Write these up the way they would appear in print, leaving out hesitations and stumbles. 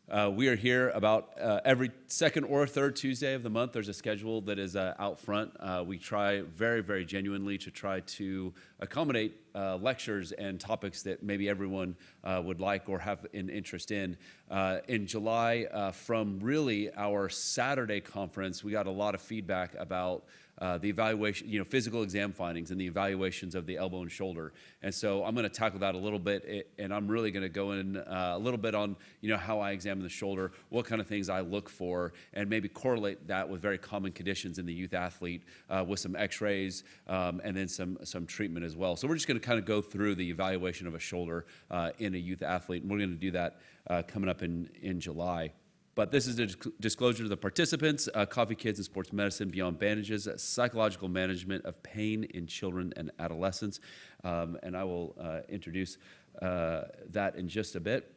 We are here about every second or third Tuesday of the month. There's a schedule that is out front. We try very, very genuinely to try to accommodate lectures and topics that maybe everyone would like or have an interest in. In July, from really our Saturday conference, we got a lot of feedback about the evaluation, physical exam findings and the evaluations of the elbow and shoulder. And so I'm going to tackle that a little bit, and I'm really going to go in a little bit on, how I examine the shoulder, what kind of things I look for, and maybe correlate that with very common conditions in the youth athlete with some x-rays and then some treatment as well. So we're just going to kind of go through the evaluation of a shoulder in a youth athlete, and we're going to do that coming up in July. But this is a disclosure to the participants, Coffee Kids and Sports Medicine Beyond Bandages, Psychological Management of Pain in Children and Adolescents. And I will introduce that in just a bit.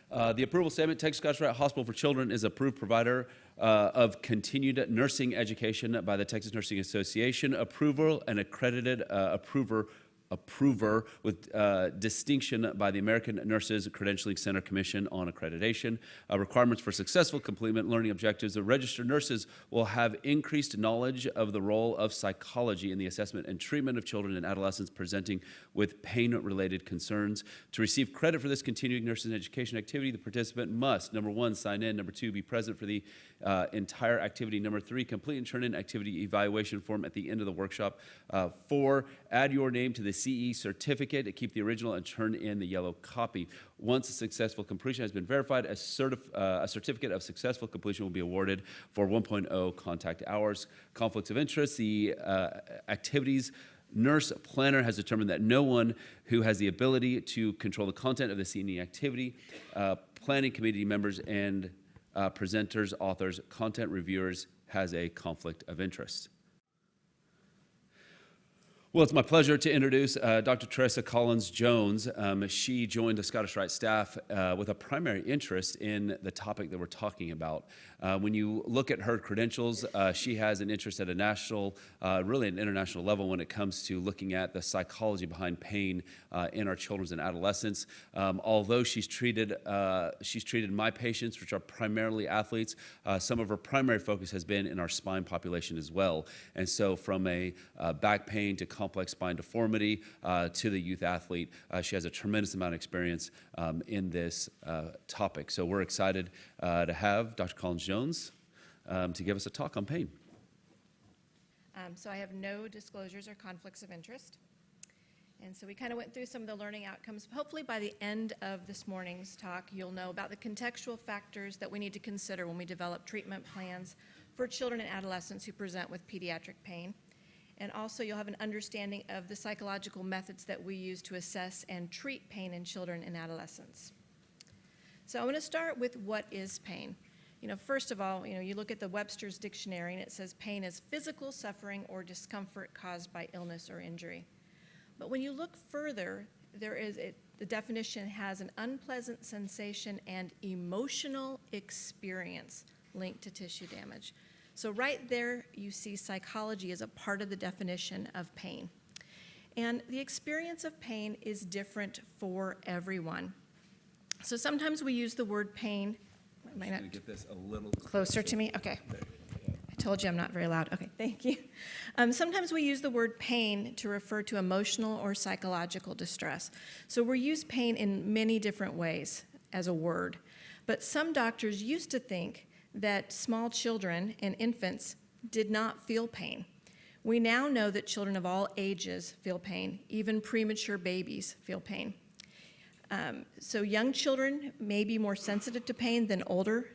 The approval statement, Texas Scottish Rite Hospital for Children is approved provider of continued nursing education by the Texas Nursing Association, approval and accredited approver with distinction by the American Nurses Credentialing Center Commission on Accreditation. Requirements for successful complement learning objectives. The registered nurses will have increased knowledge of the role of psychology in the assessment and treatment of children and adolescents presenting with pain-related concerns. To receive credit for this continuing nursing education activity, the participant must, number 1, sign in, number 2, be present for the entire activity, number 3, complete and turn in activity evaluation form at the end of the workshop, 4, add your name to the CE certificate, keep the original and turn in the yellow copy. Once a successful completion has been verified, a certificate of successful completion will be awarded for 1.0 contact hours. Conflicts of interest, the activities nurse planner has determined that no one who has the ability to control the content of the CE activity, planning committee members and presenters, authors, content reviewers has a conflict of interest. Well, it's my pleasure to introduce Dr. Teresa Collins-Jones. She joined the Scottish Rite staff with a primary interest in the topic that we're talking about. When you look at her credentials, she has an interest at a national, really an international level when it comes to looking at the psychology behind pain in our children and adolescents. Although she's treated my patients, which are primarily athletes, some of her primary focus has been in our spine population as well. And so from a back pain to complex spine deformity to the youth athlete, she has a tremendous amount of experience in this topic. So we're excited to have Dr. Collins-Jones to give us a talk on pain. So I have no disclosures or conflicts of interest. And so we kind of went through some of the learning outcomes. Hopefully by the end of this morning's talk, you'll know about the contextual factors that we need to consider when we develop treatment plans for children and adolescents who present with pediatric pain. And also you'll have an understanding of the psychological methods that we use to assess and treat pain in children and adolescents. So I want to start with what is pain. First of all, you look at the Webster's dictionary and it says pain is physical suffering or discomfort caused by illness or injury. But when you look further, the definition has an unpleasant sensation and emotional experience linked to tissue damage. So right there, you see psychology as a part of the definition of pain. And the experience of pain is different for everyone. So sometimes we use the word pain. I'm just going to get this a little closer to me? Okay. I told you I'm not very loud. Okay, thank you. Sometimes we use the word pain to refer to emotional or psychological distress. So we use pain in many different ways as a word. But some doctors used to think that small children and infants did not feel pain. We now know that children of all ages feel pain. Even premature babies feel pain. So young children may be more sensitive to pain than older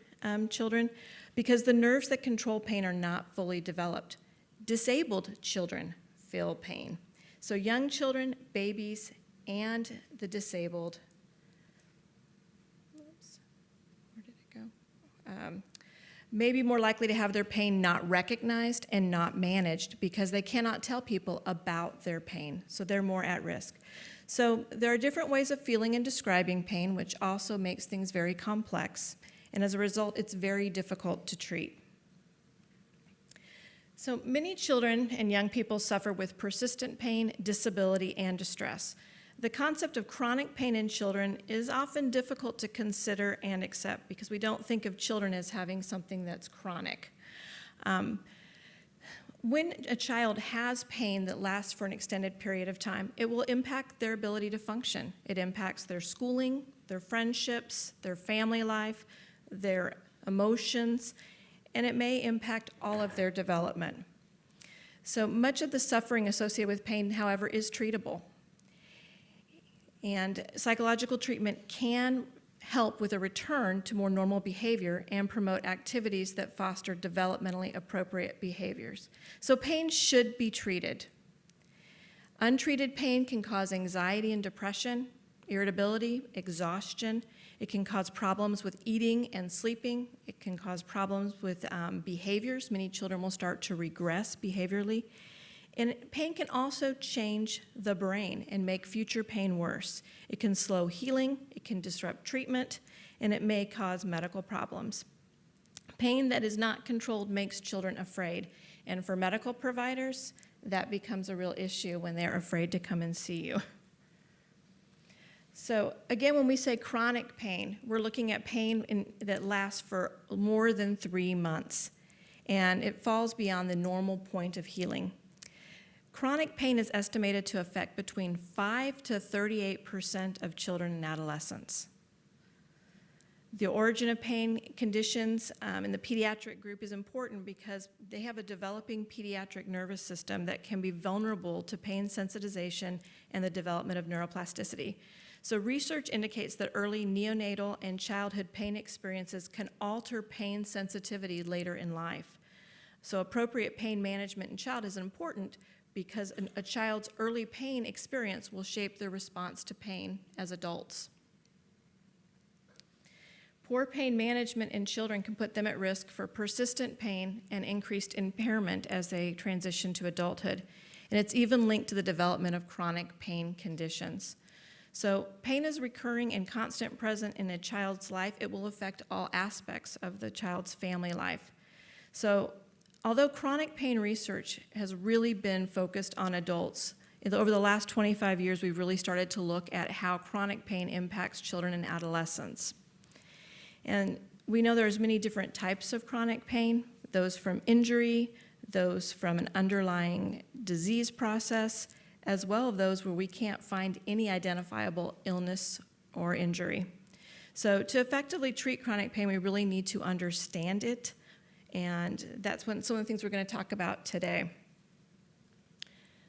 children because the nerves that control pain are not fully developed. Disabled children feel pain. So young children, babies, and the disabled, where did it go? May be more likely to have their pain not recognized and not managed because they cannot tell people about their pain, so they're more at risk. So there are different ways of feeling and describing pain, which also makes things very complex, and as a result, it's very difficult to treat. So many children and young people suffer with persistent pain, disability, and distress. The concept of chronic pain in children is often difficult to consider and accept because we don't think of children as having something that's chronic. When a child has pain that lasts for an extended period of time, it will impact their ability to function. It impacts their schooling, their friendships, their family life, their emotions, and it may impact all of their development. So much of the suffering associated with pain, however, is treatable. And psychological treatment can help with a return to more normal behavior and promote activities that foster developmentally appropriate behaviors. So pain should be treated. Untreated pain can cause anxiety and depression, irritability, exhaustion. It can cause problems with eating and sleeping. It can cause problems with behaviors. Many children will start to regress behaviorally. And pain can also change the brain and make future pain worse. It can slow healing, it can disrupt treatment, and it may cause medical problems. Pain that is not controlled makes children afraid, and for medical providers, that becomes a real issue when they're afraid to come and see you. So again, when we say chronic pain, we're looking at pain that lasts for more than 3 months, and it falls beyond the normal point of healing. Chronic pain is estimated to affect between 5 to 38% of children and adolescents. The origin of pain conditions in the pediatric group is important because they have a developing pediatric nervous system that can be vulnerable to pain sensitization and the development of neuroplasticity. So research indicates that early neonatal and childhood pain experiences can alter pain sensitivity later in life. So appropriate pain management in child is important because a child's early pain experience will shape their response to pain as adults. Poor pain management in children can put them at risk for persistent pain and increased impairment as they transition to adulthood. And it's even linked to the development of chronic pain conditions. So pain is recurring and constant present in a child's life. It will affect all aspects of the child's family life. So although chronic pain research has really been focused on adults, over the last 25 years, we've really started to look at how chronic pain impacts children and adolescents. And we know there's many different types of chronic pain, those from injury, those from an underlying disease process, as well as those where we can't find any identifiable illness or injury. So to effectively treat chronic pain, we really need to understand it, and that's some of the things we're going to talk about today.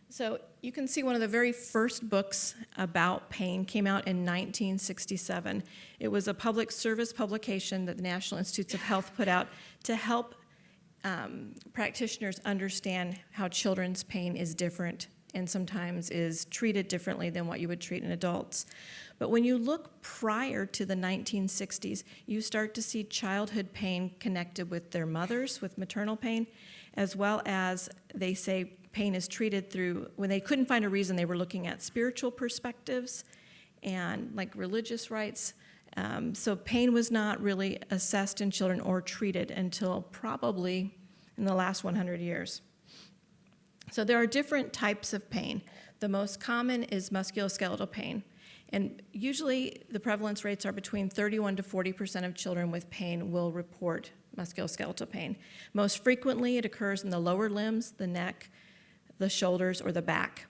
So you can see one of the very first books about pain came out in 1967. It was a public service publication that the National Institutes of Health put out to help practitioners understand how children's pain is different and sometimes is treated differently than what you would treat in adults. But when you look prior to the 1960s, you start to see childhood pain connected with their mothers, with maternal pain, as well as they say pain is treated through, when they couldn't find a reason, they were looking at spiritual perspectives and like religious rites. So pain was not really assessed in children or treated until probably in the last 100 years. So there are different types of pain. The most common is musculoskeletal pain. And usually the prevalence rates are between 31 to 40% of children with pain will report musculoskeletal pain. Most frequently it occurs in the lower limbs, the neck, the shoulders, or the back.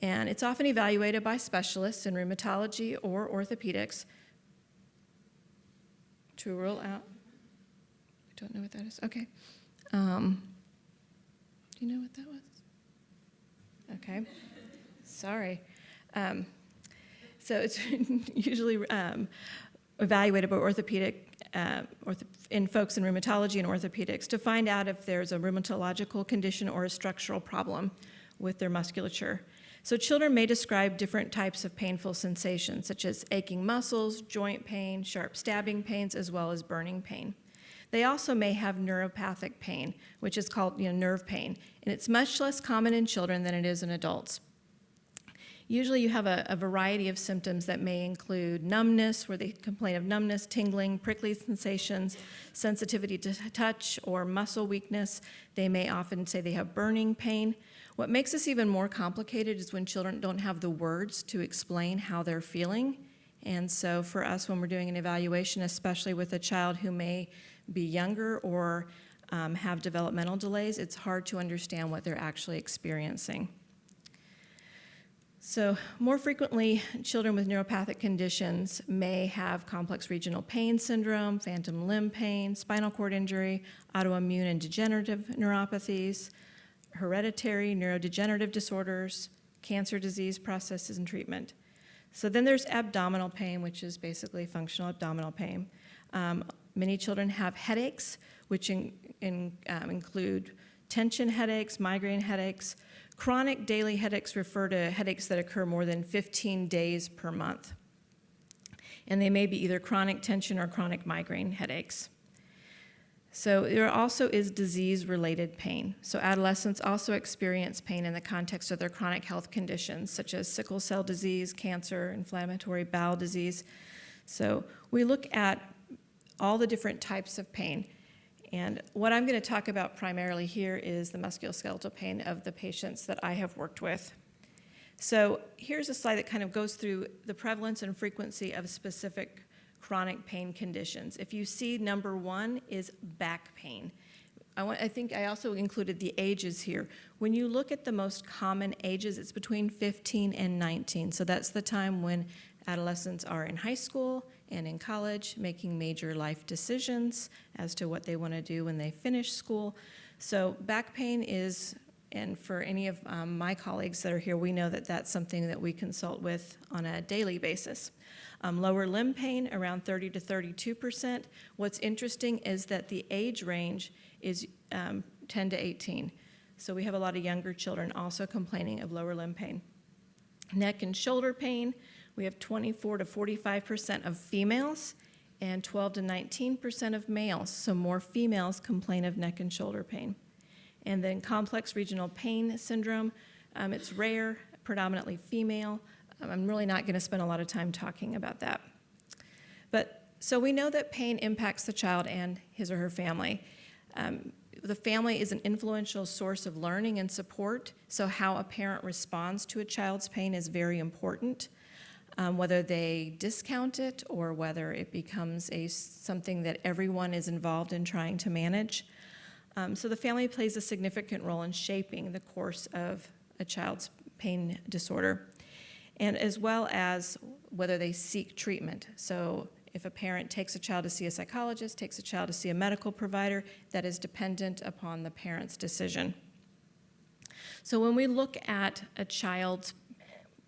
And it's often evaluated by specialists in rheumatology or orthopedics to rule out. I don't know what that is. Okay. Do you know what that was? Okay. Sorry. So it's usually evaluated by orthopedic in folks in rheumatology and orthopedics to find out if there's a rheumatological condition or a structural problem with their musculature. So children may describe different types of painful sensations, such as aching muscles, joint pain, sharp stabbing pains, as well as burning pain. They also may have neuropathic pain, which is called nerve pain, and it's much less common in children than it is in adults. Usually you have a variety of symptoms that may include numbness, where they complain of numbness, tingling, prickly sensations, sensitivity to touch, or muscle weakness. They may often say they have burning pain. What makes this even more complicated is when children don't have the words to explain how they're feeling. And so for us, when we're doing an evaluation, especially with a child who may be younger or have developmental delays, it's hard to understand what they're actually experiencing. So more frequently, children with neuropathic conditions may have complex regional pain syndrome, phantom limb pain, spinal cord injury, autoimmune and degenerative neuropathies, hereditary neurodegenerative disorders, cancer disease processes and treatment. So then there's abdominal pain, which is basically functional abdominal pain. Many children have headaches, which include tension headaches, migraine headaches. Chronic daily headaches refer to headaches that occur more than 15 days per month. And they may be either chronic tension or chronic migraine headaches. So there also is disease-related pain. So adolescents also experience pain in the context of their chronic health conditions, such as sickle cell disease, cancer, inflammatory bowel disease. So we look at all the different types of pain. And what I'm going to talk about primarily here is the musculoskeletal pain of the patients that I have worked with. So here's a slide that kind of goes through the prevalence and frequency of specific chronic pain conditions. If you see number 1 is back pain. I think I also included the ages here. When you look at the most common ages, it's between 15 and 19. So that's the time when adolescents are in high school and in college, making major life decisions as to what they want to do when they finish school. So back pain is, and for any of my colleagues that are here, we know that that's something that we consult with on a daily basis. Lower limb pain, around 30 to 32%. What's interesting is that the age range is 10 to 18. So we have a lot of younger children also complaining of lower limb pain. Neck and shoulder pain, we have 24 to 45% of females and 12 to 19% of males. So more females complain of neck and shoulder pain. And then complex regional pain syndrome, it's rare, predominantly female. I'm really not going to spend a lot of time talking about that. But so we know that pain impacts the child and his or her family. The family is an influential source of learning and support, so how a parent responds to a child's pain is very important. Whether they discount it or whether it becomes something that everyone is involved in trying to manage. So the family plays a significant role in shaping the course of a child's pain disorder, and as well as whether they seek treatment. So if a parent takes a child to see a psychologist, takes a child to see a medical provider, that is dependent upon the parent's decision. So when we look at a child's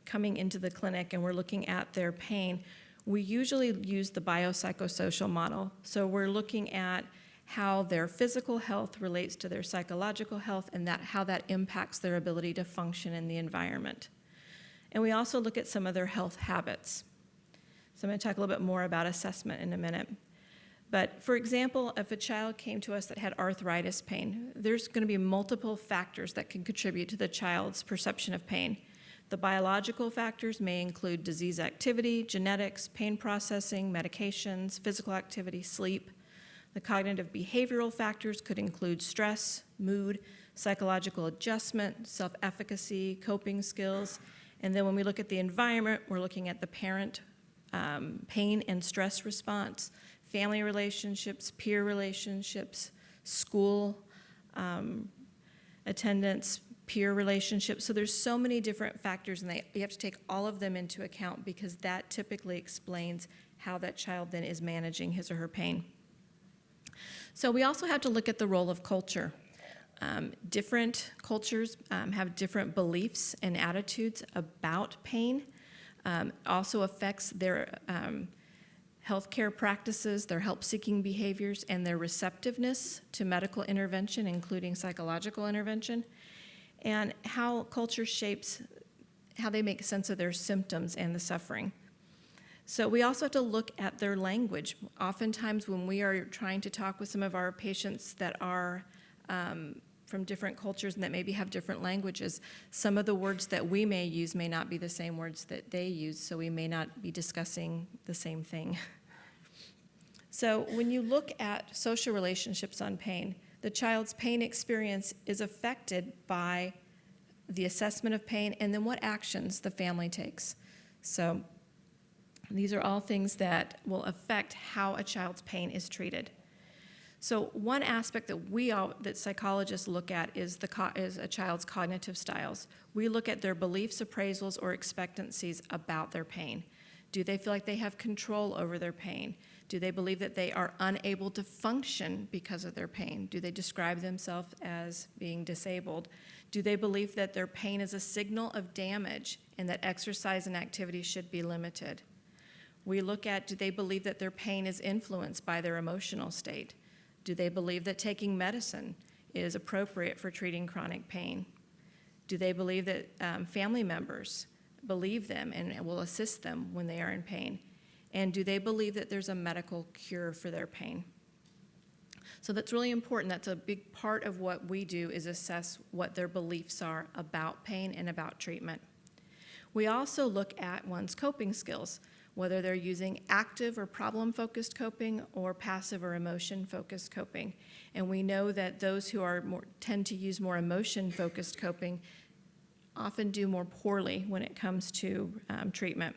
coming into the clinic and we're looking at their pain, we usually use the biopsychosocial model. So we're looking at how their physical health relates to their psychological health and how that impacts their ability to function in the environment. And we also look at some of their health habits. So I'm going to talk a little bit more about assessment in a minute. But for example, if a child came to us that had arthritis pain, there's going to be multiple factors that can contribute to the child's perception of pain. The biological factors may include disease activity, genetics, pain processing, medications, physical activity, sleep. The cognitive behavioral factors could include stress, mood, psychological adjustment, self-efficacy, coping skills. And then when we look at the environment, we're looking at the parent pain and stress response, family relationships, peer relationships, school attendance, peer relationships. So there's so many different factors, and you have to take all of them into account because that typically explains how that child then is managing his or her pain. So we also have to look at the role of culture. Different cultures have different beliefs and attitudes about pain. Also affects their healthcare practices, their help-seeking behaviors, and their receptiveness to medical intervention, including psychological intervention, and how culture shapes how they make sense of their symptoms and the suffering. So we also have to look at their language. Oftentimes when we are trying to talk with some of our patients that are from different cultures and that maybe have different languages. Some of the words that we may use may not be the same words that they use, so we may not be discussing the same thing. So when you look at social relationships on pain, the child's pain experience is affected by the assessment of pain and then what actions the family takes. So these are all things that will affect how a child's pain is treated. So one aspect that psychologists look at is a child's cognitive styles. We look at their beliefs, appraisals, or expectancies about their pain. Do they feel like they have control over their pain? Do they believe that they are unable to function because of their pain? Do they describe themselves as being disabled? Do they believe that their pain is a signal of damage and that exercise and activity should be limited? We look at, do they believe that their pain is influenced by their emotional state? Do they believe that taking medicine is appropriate for treating chronic pain? Do they believe that family members believe them and will assist them when they are in pain? And do they believe that there's a medical cure for their pain? So that's really important. That's a big part of what we do, is assess what their beliefs are about pain and about treatment. We also look at one's coping skills, whether they're using active or problem-focused coping or passive or emotion-focused coping. And we know that those who tend to use more emotion-focused coping often do more poorly when it comes to treatment.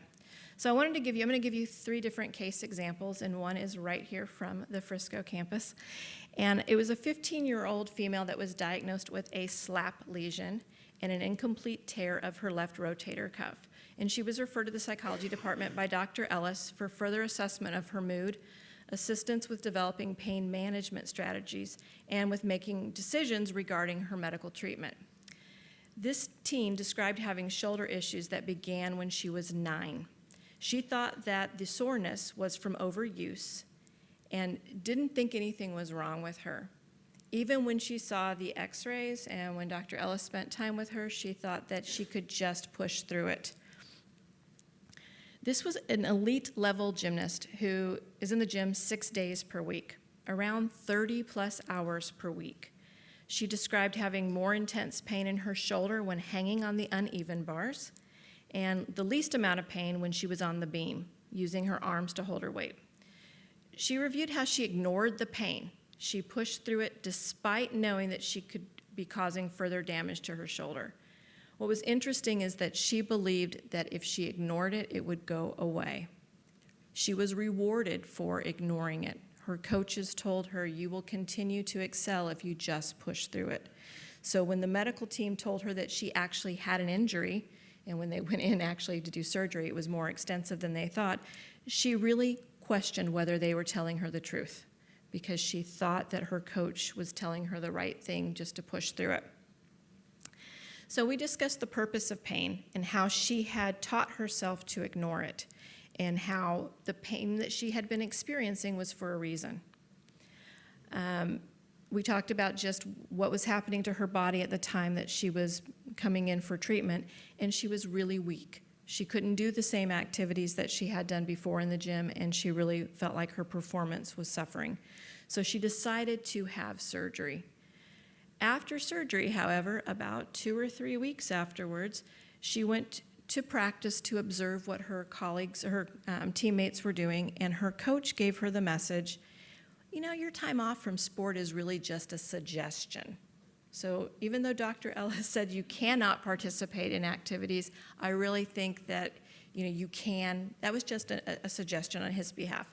So I'm going to give you 3 different case examples, and one is right here from the Frisco campus. And it was a 15-year-old female that was diagnosed with a SLAP lesion and an incomplete tear of her left rotator cuff. And she was referred to the psychology department by Dr. Ellis for further assessment of her mood, assistance with developing pain management strategies, and with making decisions regarding her medical treatment. This teen described having shoulder issues that began when she was 9. She thought that the soreness was from overuse and didn't think anything was wrong with her. Even when she saw the x-rays and when Dr. Ellis spent time with her, she thought that she could just push through it. This was an elite level gymnast who is in the gym 6 days per week, around 30 plus hours per week. She described having more intense pain in her shoulder when hanging on the uneven bars, and the least amount of pain when she was on the beam, using her arms to hold her weight. She reviewed how she ignored the pain. She pushed through it despite knowing that she could be causing further damage to her shoulder. What was interesting is that she believed that if she ignored it, it would go away. She was rewarded for ignoring it. Her coaches told her, "You will continue to excel if you just push through it." So when the medical team told her that she actually had an injury, and when they went in actually to do surgery, it was more extensive than they thought, she really questioned whether they were telling her the truth, because she thought that her coach was telling her the right thing just to push through it. So we discussed the purpose of pain and how she had taught herself to ignore it, and how the pain that she had been experiencing was for a reason. We talked about just what was happening to her body at the time that she was coming in for treatment, and she was really weak. She couldn't do the same activities that she had done before in the gym, and she really felt like her performance was suffering. So she decided to have surgery. After surgery, however, about 2 or 3 weeks afterwards, she went to practice to observe what her colleagues, her teammates were doing, and her coach gave her the message, "You know, your time off from sport is really just a suggestion." So even though Dr. Ellis said you cannot participate in activities, I really think that you can. That was just a suggestion on his behalf.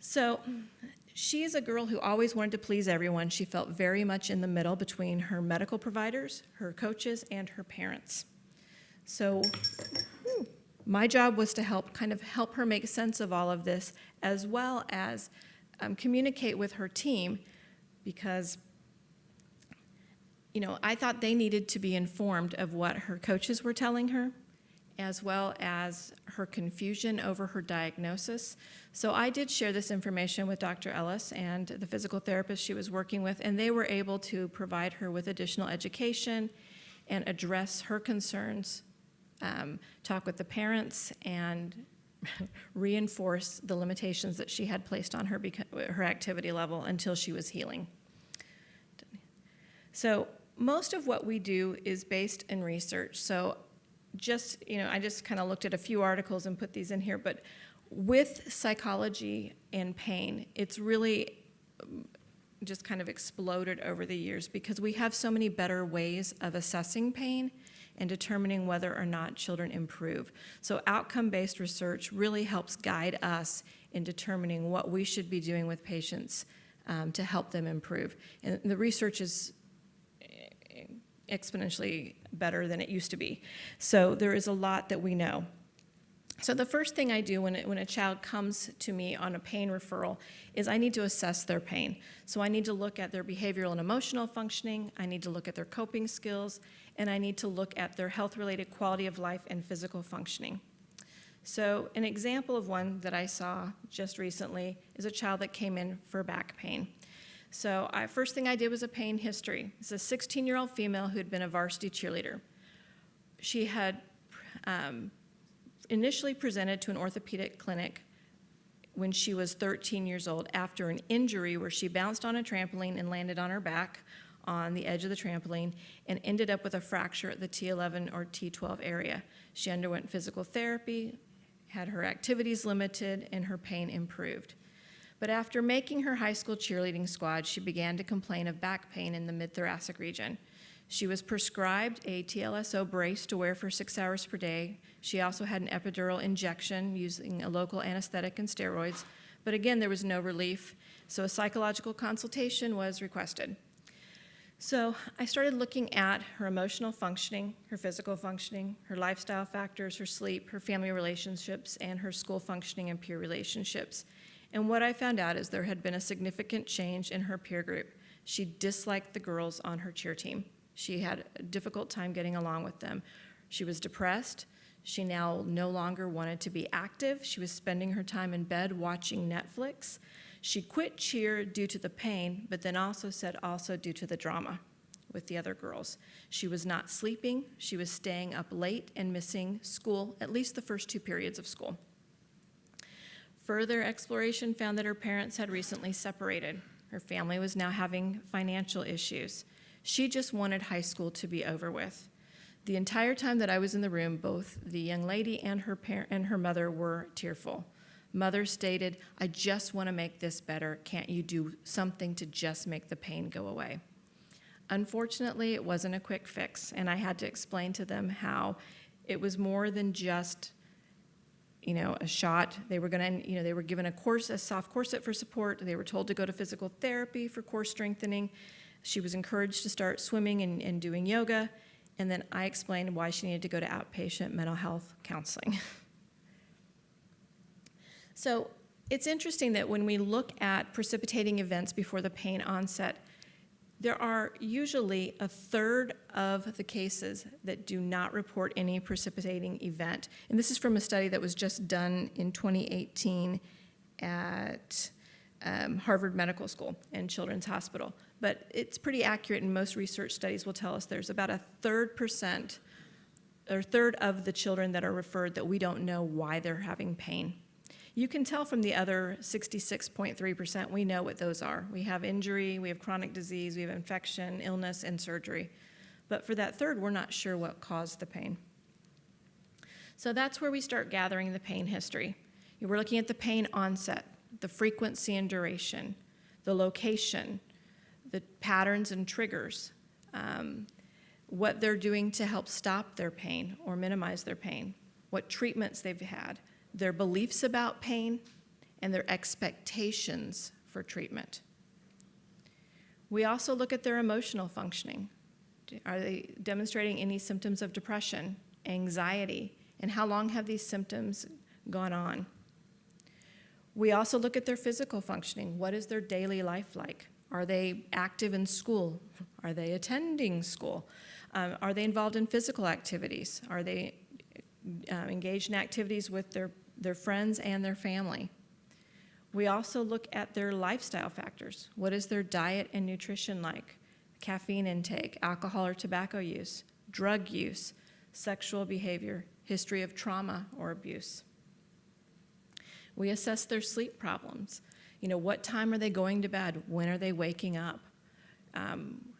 So she is a girl who always wanted to please everyone. She felt very much in the middle between her medical providers, her coaches, and her parents. So my job was to help her make sense of all of this, as well as communicate with her team, because I thought they needed to be informed of what her coaches were telling her, as well as her confusion over her diagnosis. So I did share this information with Dr. Ellis and the physical therapist she was working with, and they were able to provide her with additional education and address her concerns, talk with the parents, and reinforce the limitations that she had placed on her activity level until she was healing. So most of what we do is based in research. So I just kind of looked at a few articles and put these in here, but with psychology and pain, it's really just kind of exploded over the years because we have so many better ways of assessing pain and determining whether or not children improve. So outcome-based research really helps guide us in determining what we should be doing with patients to help them improve. And the research is exponentially better than it used to be. So there is a lot that we know. So the first thing I do when a child comes to me on a pain referral is I need to assess their pain. So I need to look at their behavioral and emotional functioning, I need to look at their coping skills, and I need to look at their health-related quality of life and physical functioning. So an example of one that I saw just recently is a child that came in for back pain. So first thing I did was a pain history. It's a 16-year-old female who had been a varsity cheerleader. She had initially presented to an orthopedic clinic when she was 13 years old after an injury where she bounced on a trampoline and landed on her back on the edge of the trampoline and ended up with a fracture at the T11 or T12 area. She underwent physical therapy, had her activities limited, and her pain improved. But after making her high school cheerleading squad, she began to complain of back pain in the mid-thoracic region. She was prescribed a TLSO brace to wear for 6 hours per day. She also had an epidural injection using a local anesthetic and steroids. But again, there was no relief, so a psychological consultation was requested. So I started looking at her emotional functioning, her physical functioning, her lifestyle factors, her sleep, her family relationships, and her school functioning and peer relationships. And what I found out is there had been a significant change in her peer group. She disliked the girls on her cheer team. She had a difficult time getting along with them. She was depressed. She now no longer wanted to be active. She was spending her time in bed watching Netflix. She quit cheer due to the pain, but then also said also due to the drama with the other girls. She was not sleeping. She was staying up late and missing school, at least the first 2 periods of school. Further exploration found that her parents had recently separated. Her family was now having financial issues. She just wanted high school to be over with. The entire time that I was in the room, both the young lady and her mother were tearful. Mother stated, "I just want to make this better. Can't you do something to just make the pain go away?" Unfortunately, it wasn't a quick fix, and I had to explain to them how it was more than just a shot. They were they were given a soft corset for support. They were told to go to physical therapy for core strengthening. She was encouraged to start swimming and doing yoga. And then I explained why she needed to go to outpatient mental health counseling. So it's interesting that when we look at precipitating events before the pain onset, there are usually a third of the cases that do not report any precipitating event. And this is from a study that was just done in 2018 at Harvard Medical School and Children's Hospital. But it's pretty accurate, and most research studies will tell us there's about a third of the children that are referred that we don't know why they're having pain. You can tell from the other 66.3%, we know what those are. We have injury, we have chronic disease, we have infection, illness, and surgery. But for that third, we're not sure what caused the pain. So that's where we start gathering the pain history. We're looking at the pain onset, the frequency and duration, the location, the patterns and triggers, what they're doing to help stop their pain or minimize their pain, what treatments they've had, their beliefs about pain, and their expectations for treatment. We also look at their emotional functioning. Are they demonstrating any symptoms of depression, anxiety, and how long have these symptoms gone on? We also look at their physical functioning. What is their daily life like? Are they active in school? Are they attending school? Are they involved in physical activities? Are they engaged in activities with their friends and their family? We also look at their lifestyle factors. What is their diet and nutrition like? Caffeine intake, alcohol or tobacco use, drug use, sexual behavior, history of trauma or abuse. We assess their sleep problems. What time are they going to bed? When are they waking up?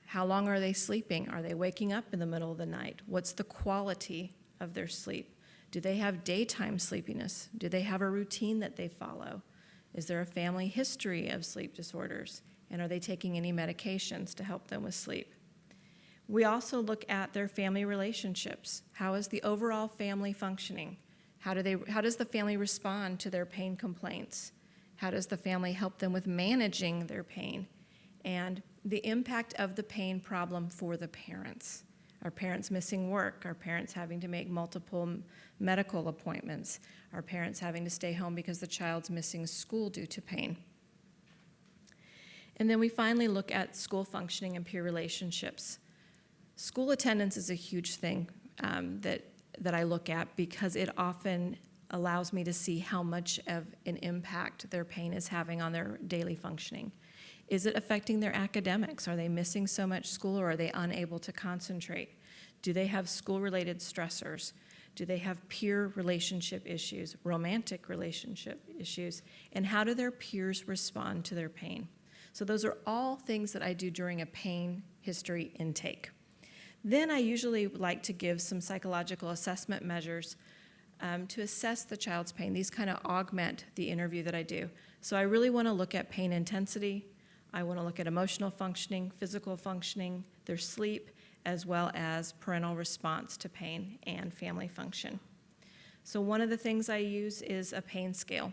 How long are they sleeping? Are they waking up in the middle of the night? What's the quality of their sleep? Do they have daytime sleepiness? Do they have a routine that they follow? Is there a family history of sleep disorders? And are they taking any medications to help them with sleep? We also look at their family relationships. How is the overall family functioning? How does the family respond to their pain complaints? How does the family help them with managing their pain? And the impact of the pain problem for the parents. Are parents missing work? Are parents having to make multiple medical appointments? Are parents having to stay home because the child's missing school due to pain? And then we finally look at school functioning and peer relationships. School attendance is a huge thing that I look at because it often allows me to see how much of an impact their pain is having on their daily functioning. Is it affecting their academics? Are they missing so much school, or are they unable to concentrate? Do they have school-related stressors? Do they have peer relationship issues, romantic relationship issues? And how do their peers respond to their pain? So those are all things that I do during a pain history intake. Then I usually like to give some psychological assessment measures to assess the child's pain. These kind of augment the interview that I do. So I really want to look at pain intensity. I want to look at emotional functioning, physical functioning, their sleep, as well as parental response to pain and family function. So one of the things I use is a pain scale.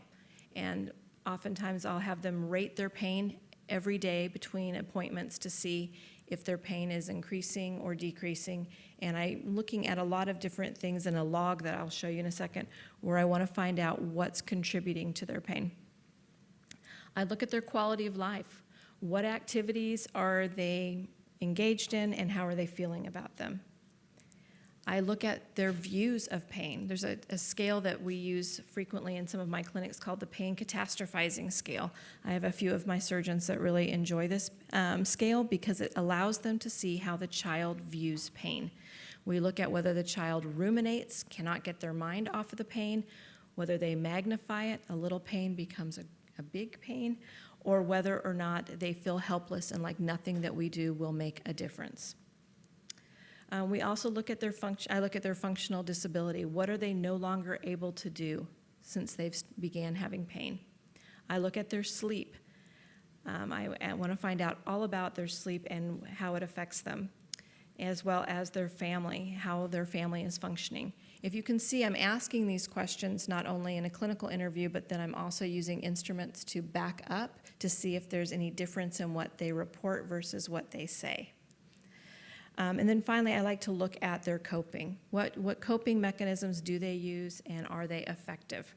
And oftentimes I'll have them rate their pain every day between appointments to see if their pain is increasing or decreasing. And I'm looking at a lot of different things in a log that I'll show you in a second where I want to find out what's contributing to their pain. I look at their quality of life. What activities are they engaged in and how are they feeling about them? I look at their views of pain. There's a scale that we use frequently in some of my clinics called the pain catastrophizing scale. I have a few of my surgeons that really enjoy this scale because it allows them to see how the child views pain. We look at whether the child ruminates, cannot get their mind off of the pain, whether they magnify it, a little pain becomes a big pain, or whether or not they feel helpless and like nothing that we do will make a difference. We also look at I look at their functional disability. What are they no longer able to do since they've began having pain? I look at their sleep. I want to find out all about their sleep and how it affects them, as well as their family, how their family is functioning. If you can see, I'm asking these questions not only in a clinical interview, but then I'm also using instruments to back up to see if there's any difference in what they report versus what they say. And then finally, I like to look at their coping. What coping mechanisms do they use, and are they effective?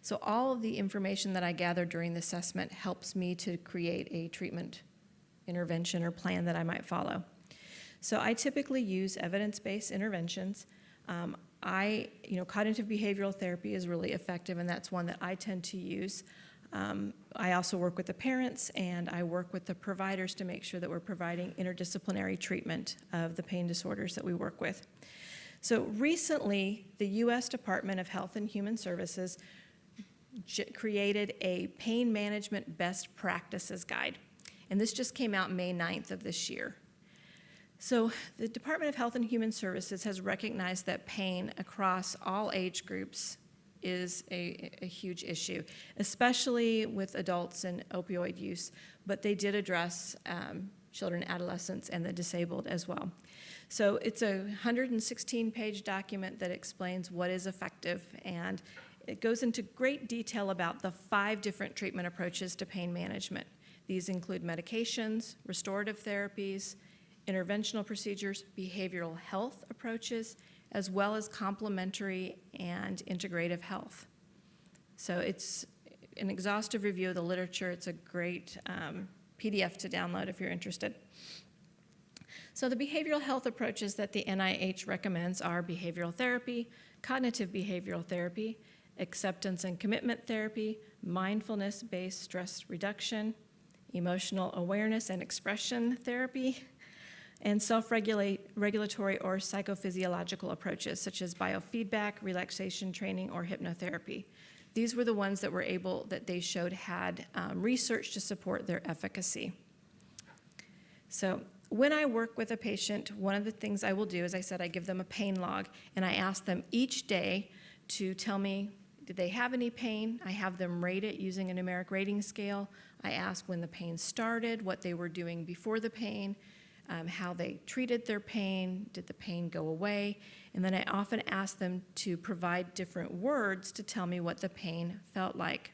So all of the information that I gather during the assessment helps me to create a treatment intervention or plan that I might follow. So I typically use evidence-based interventions. Cognitive behavioral therapy is really effective, and that's one that I tend to use. I also work with the parents, and I work with the providers to make sure that we're providing interdisciplinary treatment of the pain disorders that we work with. So recently, the U.S. Department of Health and Human Services created a pain management best practices guide, and this just came out May 9th of this year. So the Department of Health and Human Services has recognized that pain across all age groups is a huge issue, especially with adults and opioid use, but they did address children, adolescents, and the disabled as well. So it's a 116-page document that explains what is effective, and it goes into great detail about the 5 different treatment approaches to pain management. These include medications, restorative therapies, interventional procedures, behavioral health approaches, as well as complementary and integrative health. So it's an exhaustive review of the literature. It's a great PDF to download if you're interested. So the behavioral health approaches that the NIH recommends are behavioral therapy, cognitive behavioral therapy, acceptance and commitment therapy, mindfulness-based stress reduction, emotional awareness and expression therapy, and self-regulatory or psychophysiological approaches such as biofeedback, relaxation training, or hypnotherapy. These were the ones that they showed had research to support their efficacy. So When I work with a patient, one of the things I will do, as I said, I give them a pain log, and I ask them each day to tell me, did they have any pain? I have them rate it using a numeric rating scale. I ask when the pain started, what they were doing before the pain, how they treated their pain, did the pain go away? And then I often ask them to provide different words to tell me what the pain felt like.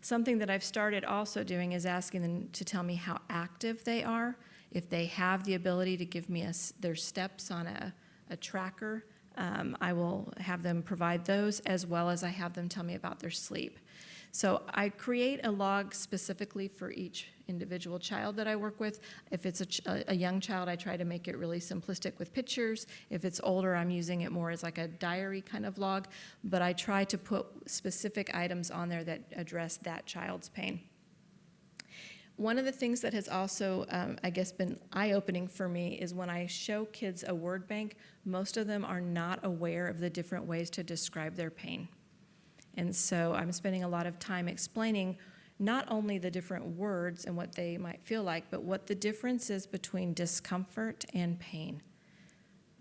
Something that I've started also doing is asking them to tell me how active they are. If they have the ability to give me their steps on a tracker, I will have them provide those, as well as I have them tell me about their sleep. So I create a log specifically for each individual child that I work with. If it's a young child, I try to make it really simplistic with pictures. If it's older, I'm using it more as like a diary kind of log, but I try to put specific items on there that address that child's pain. One of the things that has also, I guess, been eye-opening for me is when I show kids a word bank, most of them are not aware of the different ways to describe their pain. And so I'm spending a lot of time explaining not only the different words and what they might feel like, but what the difference is between discomfort and pain.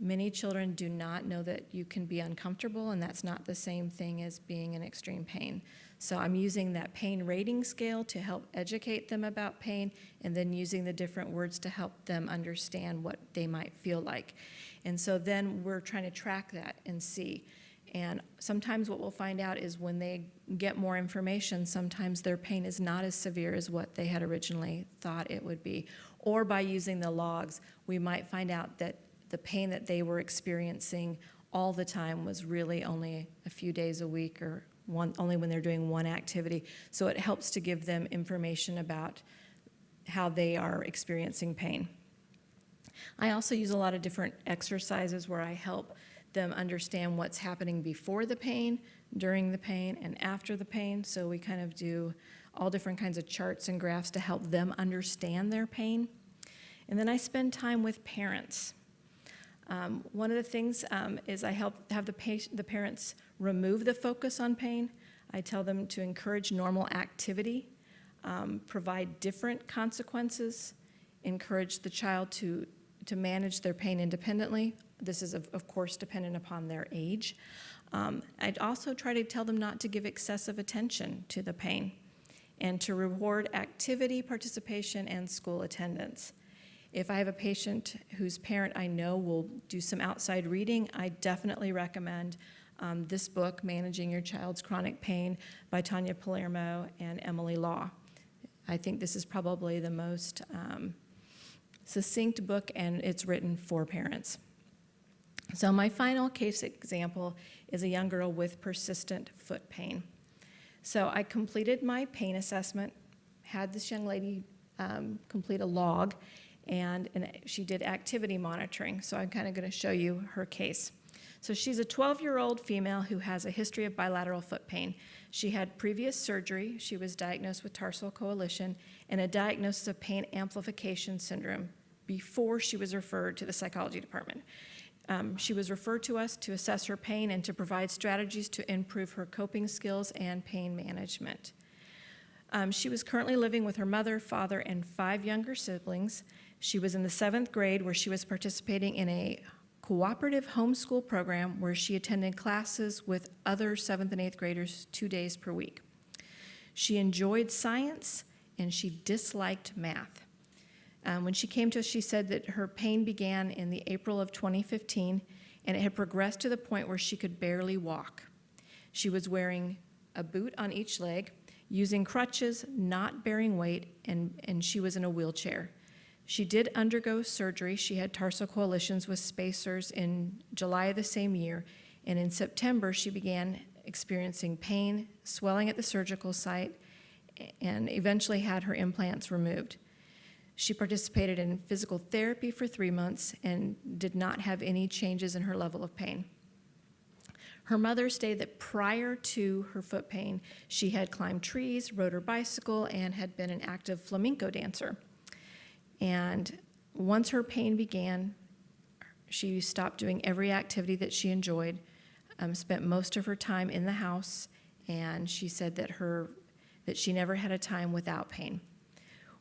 Many children do not know that you can be uncomfortable, and that's not the same thing as being in extreme pain. So I'm using that pain rating scale to help educate them about pain, and then using the different words to help them understand what they might feel like. And so then we're trying to track that and see. And sometimes what we'll find out is when they get more information, sometimes their pain is not as severe as what they had originally thought it would be. Or by using the logs, we might find out that the pain that they were experiencing all the time was really only a few days a week, or only when they're doing one activity. So it helps to give them information about how they are experiencing pain. I also use a lot of different exercises where I help them understand what's happening before the pain, during the pain, and after the pain. So we kind of do all different kinds of charts and graphs to help them understand their pain. And then I spend time with parents. One of the things is I help have the parents remove the focus on pain. I tell them to encourage normal activity, provide different consequences, encourage the child to manage their pain independently. This is, of course, dependent upon their age. I'd also try to tell them not to give excessive attention to the pain and to reward activity, participation, and school attendance. If I have a patient whose parent I know will do some outside reading, I definitely recommend this book, Managing Your Child's Chronic Pain, by Tanya Palermo and Emily Law. I think this is probably the most succinct book, and it's written for parents. So my final case example is a young girl with persistent foot pain. So I completed my pain assessment, had this young lady complete a log, and she did activity monitoring. So I'm kind of going to show you her case. So she's a 12-year-old female who has a history of bilateral foot pain. She had previous surgery. She was diagnosed with tarsal coalition and a diagnosis of pain amplification syndrome before she was referred to the psychology department. She was referred to us to assess her pain and to provide strategies to improve her coping skills and pain management. She was currently living with her mother, father, and 5 younger siblings. She was in the 7th grade, where she was participating in a cooperative homeschool program where she attended classes with other 7th and 8th graders 2 days per week. She enjoyed science, and she disliked math. When she came to us, she said that her pain began in the April of 2015, and it had progressed to the point where she could barely walk. She was wearing a boot on each leg, using crutches, not bearing weight, and she was in a wheelchair. She did undergo surgery. She had tarsal coalitions with spacers in July of the same year, and in September she began experiencing pain, swelling at the surgical site, and eventually had her implants removed. She participated in physical therapy for 3 months and did not have any changes in her level of pain. Her mother stated that prior to her foot pain, she had climbed trees, rode her bicycle, and had been an active flamenco dancer. And once her pain began, she stopped doing every activity that she enjoyed, spent most of her time in the house, and she said that she never had a time without pain.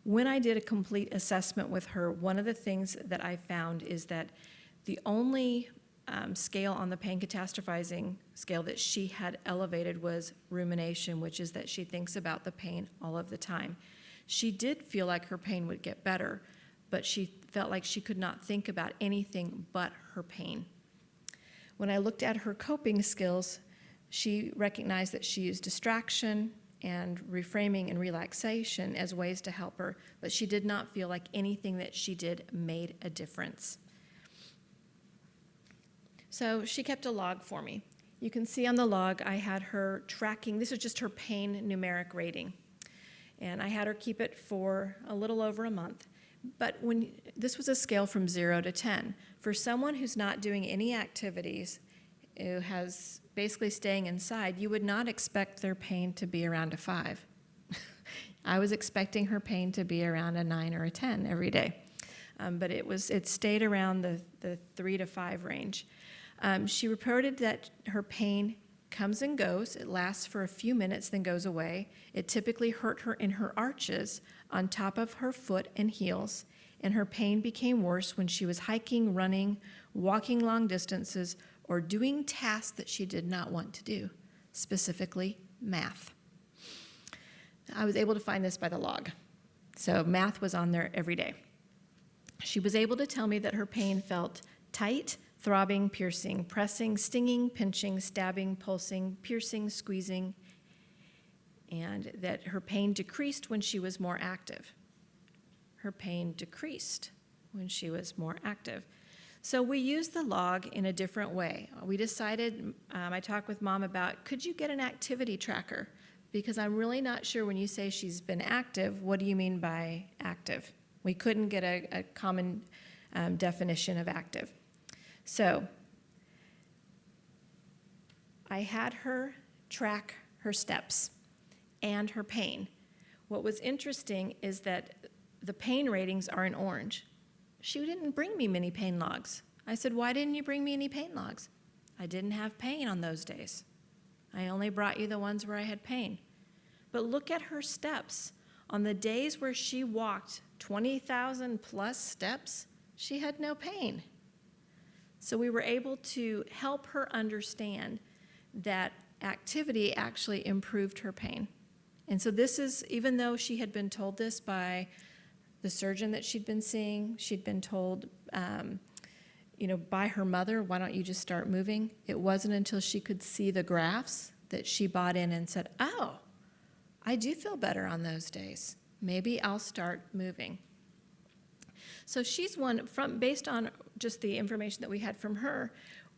When I did a complete assessment with her, one of the things that I found is that the only scale on the pain catastrophizing scale that she had elevated was rumination, which is that she thinks about the pain all of the time. She did feel like her pain would get better, but she felt like she could not think about anything but her pain. When I looked at her coping skills, she recognized that she used distraction and reframing and relaxation as ways to help her, but she did not feel like anything that she did made a difference. So she kept a log for me. You can see on the log I had her tracking, this is just her pain numeric rating, and I had her keep it for a little over a month. But this was a scale from 0 to 10. For someone who's not doing any activities, who has basically staying inside, you would not expect their pain to be around a 5. I was expecting her pain to be around a 9 or a 10 every day. But it stayed around the 3 to 5 range. She reported that her pain comes and goes. It lasts for a few minutes, then goes away. It typically hurt her in her arches on top of her foot and heels, and her pain became worse when she was hiking, running, walking long distances, or doing tasks that she did not want to do, specifically math. I was able to find this by the log. So math was on there every day. She was able to tell me that her pain felt tight, throbbing, piercing, pressing, stinging, pinching, stabbing, pulsing, piercing, squeezing, and that her pain decreased when she was more active. Her pain decreased when she was more active. So we used the log in a different way. We decided, I talked with Mom about, could you get an activity tracker? Because I'm really not sure when you say she's been active, what do you mean by active? We couldn't get a common definition of active. So I had her track her steps and her pain. What was interesting is that the pain ratings are in orange. She didn't bring me many pain logs. I said, why didn't you bring me any pain logs? I didn't have pain on those days. I only brought you the ones where I had pain. But look at her steps. On the days where she walked 20,000 plus steps, she had no pain. So we were able to help her understand that activity actually improved her pain. And so this is, even though she had been told this by the surgeon that she'd been seeing, she'd been told, by her mother, why don't you just start moving? It wasn't until she could see the graphs that she bought in and said, oh, I do feel better on those days. Maybe I'll start moving. So she's one, based on just the information that we had from her,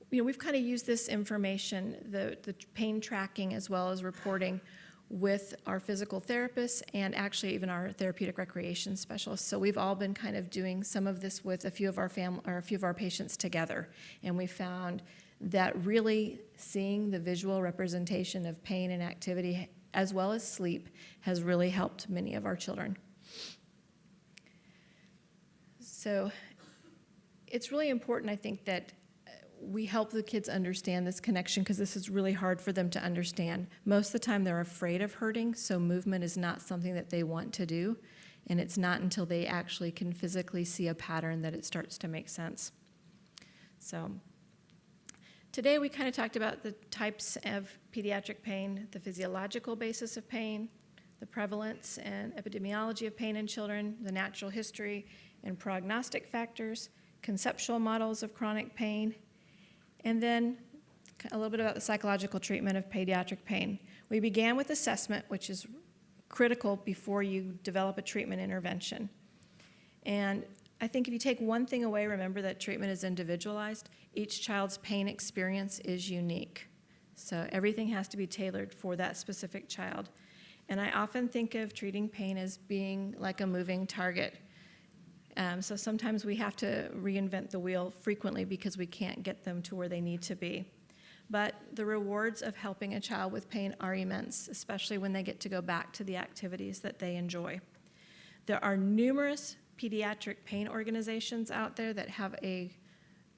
we've kind of used this information, the pain tracking as well as reporting, with our physical therapists and actually even our therapeutic recreation specialists. So we've all been kind of doing some of this with a few of our patients together, and we found that really seeing the visual representation of pain and activity as well as sleep has really helped many of our children. So it's really important, I think, that we help the kids understand this connection, because this is really hard for them to understand. Most of the time they're afraid of hurting, so movement is not something that they want to do, and it's not until they actually can physically see a pattern that it starts to make sense. So today we kind of talked about the types of pediatric pain, the physiological basis of pain, the prevalence and epidemiology of pain in children, the natural history and prognostic factors, conceptual models of chronic pain, and then a little bit about the psychological treatment of pediatric pain. We began with assessment, which is critical before you develop a treatment intervention. And I think if you take one thing away, remember that treatment is individualized. Each child's pain experience is unique. So everything has to be tailored for that specific child. And I often think of treating pain as being like a moving target. So sometimes we have to reinvent the wheel frequently because we can't get them to where they need to be. But the rewards of helping a child with pain are immense, especially when they get to go back to the activities that they enjoy. There are numerous pediatric pain organizations out there that have a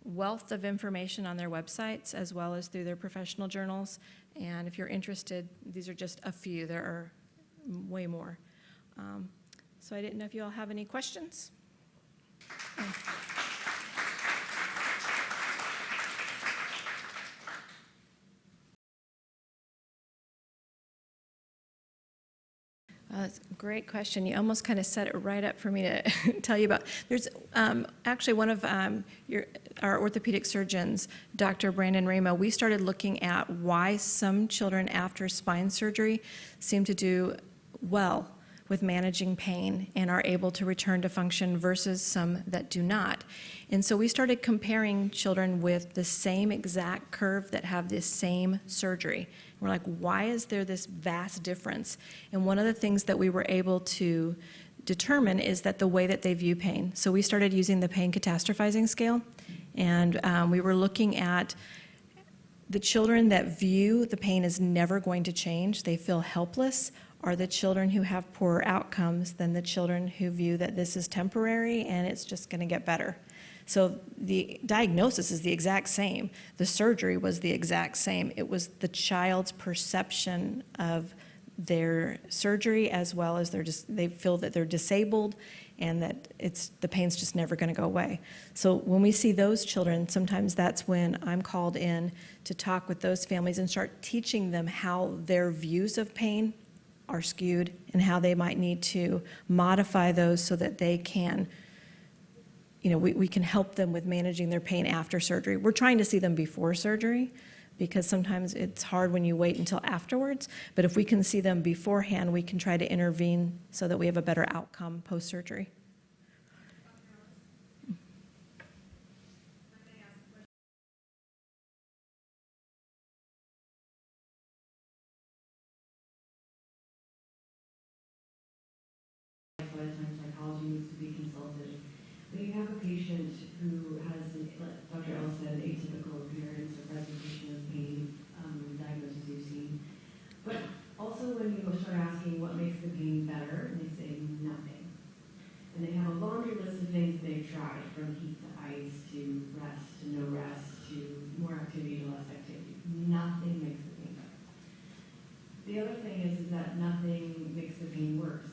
wealth of information on their websites as well as through their professional journals. And if you're interested, these are just a few. There are way more. So I didn't know if you all have any questions. That's a great question. You almost kind of set it right up for me to tell you about. There's actually one of our orthopedic surgeons, Dr. Brandon Ramo, we started looking at why some children after spine surgery seem to do well with managing pain and are able to return to function versus some that do not. And so we started comparing children with the same exact curve that have this same surgery. We're like, why is there this vast difference? And one of the things that we were able to determine is that the way that they view pain. So we started using the pain catastrophizing scale, and we were looking at the children that view the pain is never going to change, they feel helpless, are the children who have poorer outcomes than the children who view that this is temporary and it's just going to get better. So the diagnosis is the exact same. The surgery was the exact same. It was the child's perception of their surgery as well as they feel that they're disabled and that the pain's just never going to go away. So when we see those children, sometimes that's when I'm called in to talk with those families and start teaching them how their views of pain are skewed and how they might need to modify those so that they can, we can help them with managing their pain after surgery. We're trying to see them before surgery because sometimes it's hard when you wait until afterwards, but if we can see them beforehand, we can try to intervene so that we have a better outcome post-surgery. When you have a patient who has, like Dr. Ellis said, atypical appearance or presentation of pain, diagnosis you've seen, but also when you start asking what makes the pain better, and they say nothing. And they have a laundry list of things they've tried, from heat to ice to rest to no rest to more activity to less activity. Nothing makes the pain better. The other thing is that nothing makes the pain worse.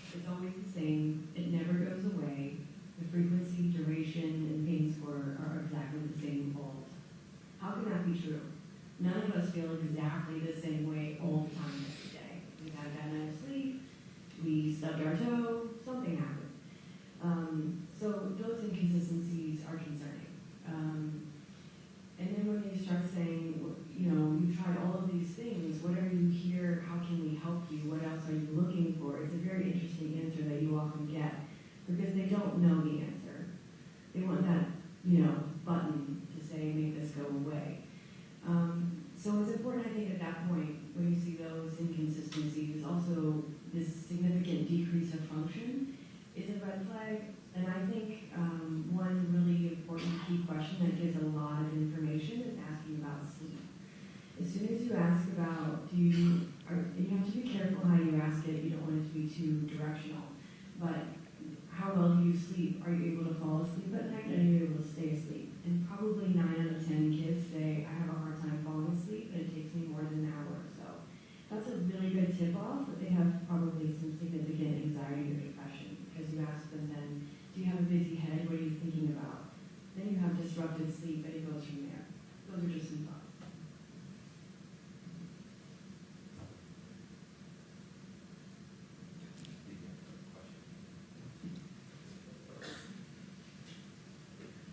It's always the same. It never goes away. The frequency, duration, and pain score are exactly the same all the time. How can that be true? None of us feel exactly the same way all the time every day. We've had a bad night of sleep, we stubbed our toe, something happened. So those inconsistencies are concerning. And then when you start saying, you've tried all of these things, what are you here, how can we help you, what else are you looking for? It's a very interesting answer that you often get. Because they don't know the answer. They want that, button to say, make this go away. So it's important, I think, at that point, when you see those inconsistencies, also this significant decrease of function is a red flag. And I think one really important key question that gives a lot of information is asking about sleep. As soon as you ask about, you have to be careful how you ask it. You don't want it to be too directional. But how well do you sleep? Are you able to fall asleep at night? Are you able to stay asleep? And probably 9 out of 10 kids say, I have a hard time falling asleep, and it takes me more than an hour or so. That's a really good tip-off that they have probably some significant anxiety or depression, because you ask them then, do you have a busy head? What are you thinking about? Then you have disrupted sleep, and it goes from there. Those are just some thoughts.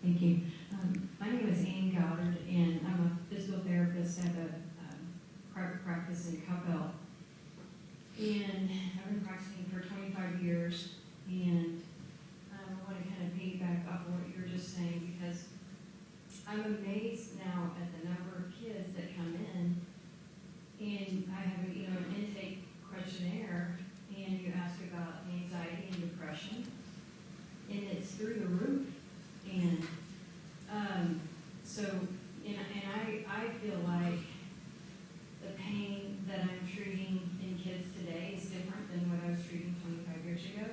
Thank you. My name is Anne Goddard, and I'm a physical therapist. I have a private practice in Cowbell. And I've been practicing for 25 years, and I want to kind of piggyback off of what you were just saying, because I'm amazed now at the number of kids that come in, and I have an intake questionnaire, and you ask about anxiety and depression, and it's through the roof. And I feel like the pain that I'm treating in kids today is different than what I was treating 25 years ago.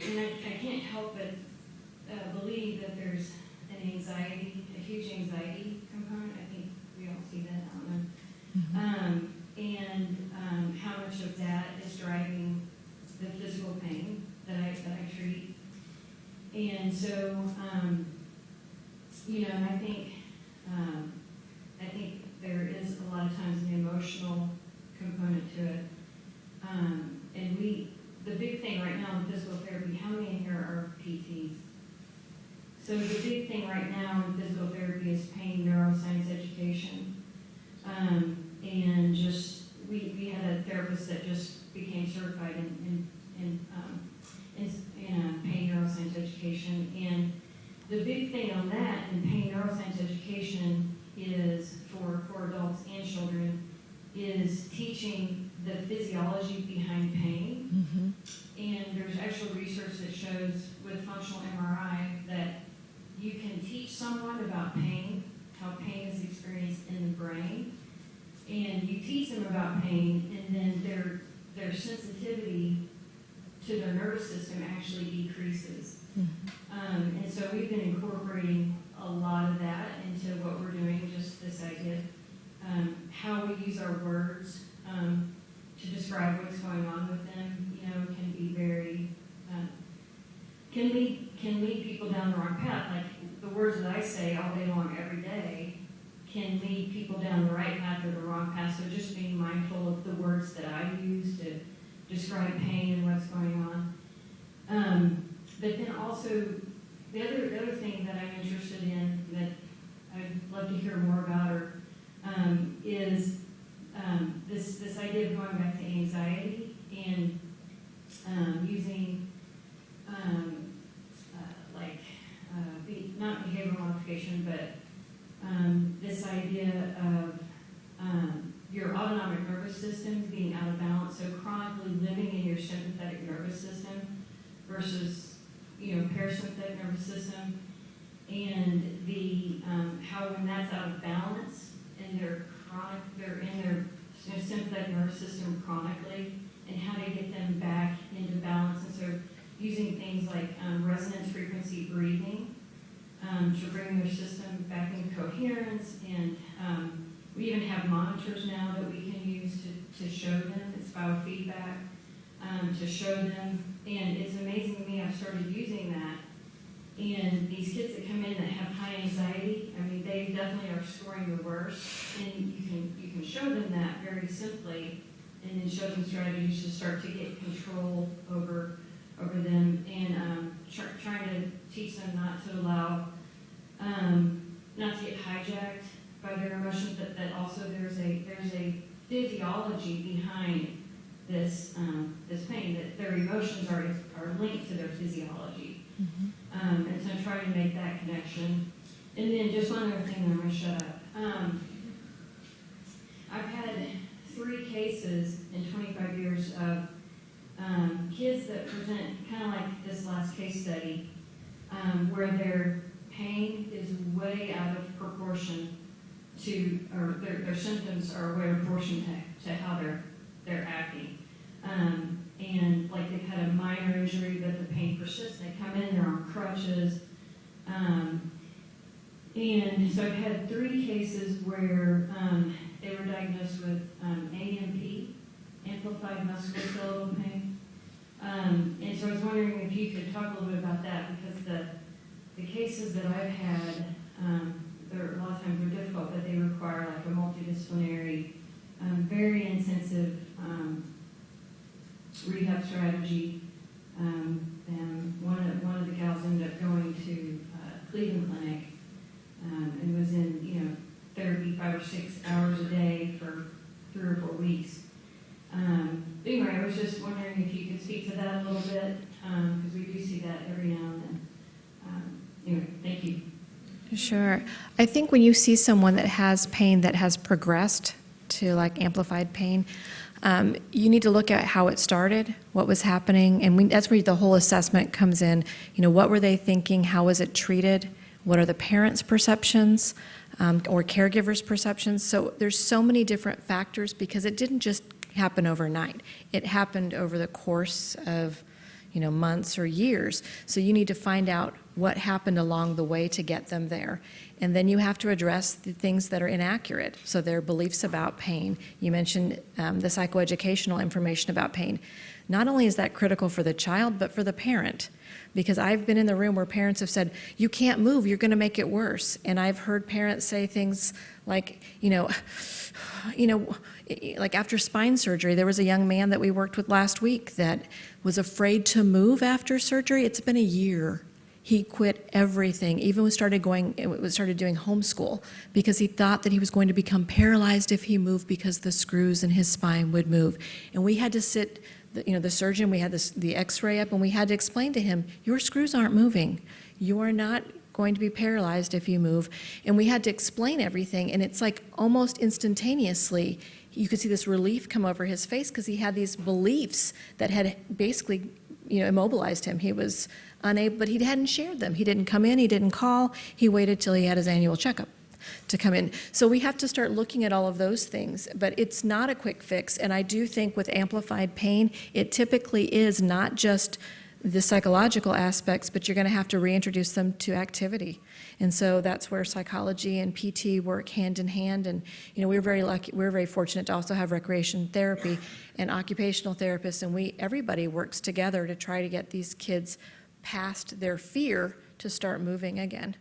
And I can't help but believe that there's a huge anxiety component. I think we all see that, I don't know. And how much of that is driving the physical pain that I treat. And so, you know, and I think there is a lot of times an emotional component to it. And the big thing right now in physical therapy, how many in here are PTs? So the big thing right now in physical therapy is pain neuroscience education. And just, we had a therapist that just became certified in pain neuroscience education. And the big thing on that in pain neuroscience education is, for adults and children, is teaching the physiology behind pain. Mm-hmm. And there's actual research that shows with functional MRI that you can teach someone about pain, how pain is experienced in the brain, and you teach them about pain, and then their sensitivity to their nervous system actually decreases. Mm-hmm. And so we've been incorporating a lot of that into what we're doing, just this idea of how we use our words to describe what's going on with them, you know, can be very, can lead people down the wrong path. Like the words that I say all day long, every day, can lead people down the right path or the wrong path. So just being mindful of the words that I use to describe pain and what's going on. But then also, the other thing that I'm interested in that I'd love to hear more about is this idea of going back to anxiety and using not behavioral modification, but this idea of your autonomic nervous system being out of balance, so chronically living in your sympathetic nervous system versus, you know, parasympathetic nervous system, and the how when that's out of balance and they're in their sympathetic nervous system chronically, and how to get them back into balance. And so using things like resonance frequency breathing to bring their system back into coherence, and we even have monitors now that we can use to show them. It's biofeedback to show them, and it's amazing to me. I've started using that, and these kids that come in that have high anxiety, I mean, they definitely are scoring the worst, and you can show them that very simply, and then show them strategies to start to get control over them, and trying to teach them not to allow, not to get hijacked by their emotions, but that also there's a physiology behind this pain, that their emotions are linked to their physiology. Mm-hmm. And so I'm trying to make that connection. And then just one other thing, I'm going to shut up. I've had 3 cases in 25 years of kids that present kind of like this last case study, where their pain is way out of proportion to, or their symptoms are way out of proportion to how they're acting. And like they've had a minor injury, but the pain persists. They come in, they're on crutches. And so I've had 3 cases where they were diagnosed with AMP, amplified musculoskeletal pain. And so I was wondering if you could talk a little bit about that, because the cases that I've had, a lot of times they're difficult, but they require like a multidisciplinary, very intensive rehab strategy. And one of the gals ended up going to Cleveland Clinic and was in therapy 5 or 6 hours a day for 3 or 4 weeks. Anyway, I was just wondering if you could speak to that a little bit, because we do see that every now and then. Anyway, thank you. Sure. I think when you see someone that has pain that has progressed to like amplified pain, you need to look at how it started, what was happening, and that's where the whole assessment comes in. What were they thinking? How was it treated? What are the parents' perceptions or caregivers' perceptions? So there's so many different factors, because it didn't just happen overnight. It happened over the course of months or years. So you need to find out what happened along the way to get them there. And then you have to address the things that are inaccurate, so their beliefs about pain. You mentioned the psychoeducational information about pain. Not only is that critical for the child, but for the parent. Because I've been in the room where parents have said, you can't move, you're going to make it worse. And I've heard parents say things like, like after spine surgery, there was a young man that we worked with last week that was afraid to move after surgery. It's been a year. He quit everything, even started doing homeschool, because he thought that he was going to become paralyzed if he moved because the screws in his spine would move. And we had to sit, the surgeon, we had the x-ray up, and we had to explain to him, your screws aren't moving. You are not going to be paralyzed if you move. And we had to explain everything, and it's like almost instantaneously, you could see this relief come over his face because he had these beliefs that had basically, immobilized him. He was unable, but he hadn't shared them. He didn't come in, he didn't call, he waited till he had his annual checkup to come in. So we have to start looking at all of those things, but it's not a quick fix. And I do think with amplified pain, it typically is not just the psychological aspects, but you're going to have to reintroduce them to activity. And so that's where psychology and PT work hand in hand. And we're very lucky, we're very fortunate to also have recreation therapy and occupational therapists, and everybody works together to try to get these kids past their fear to start moving again.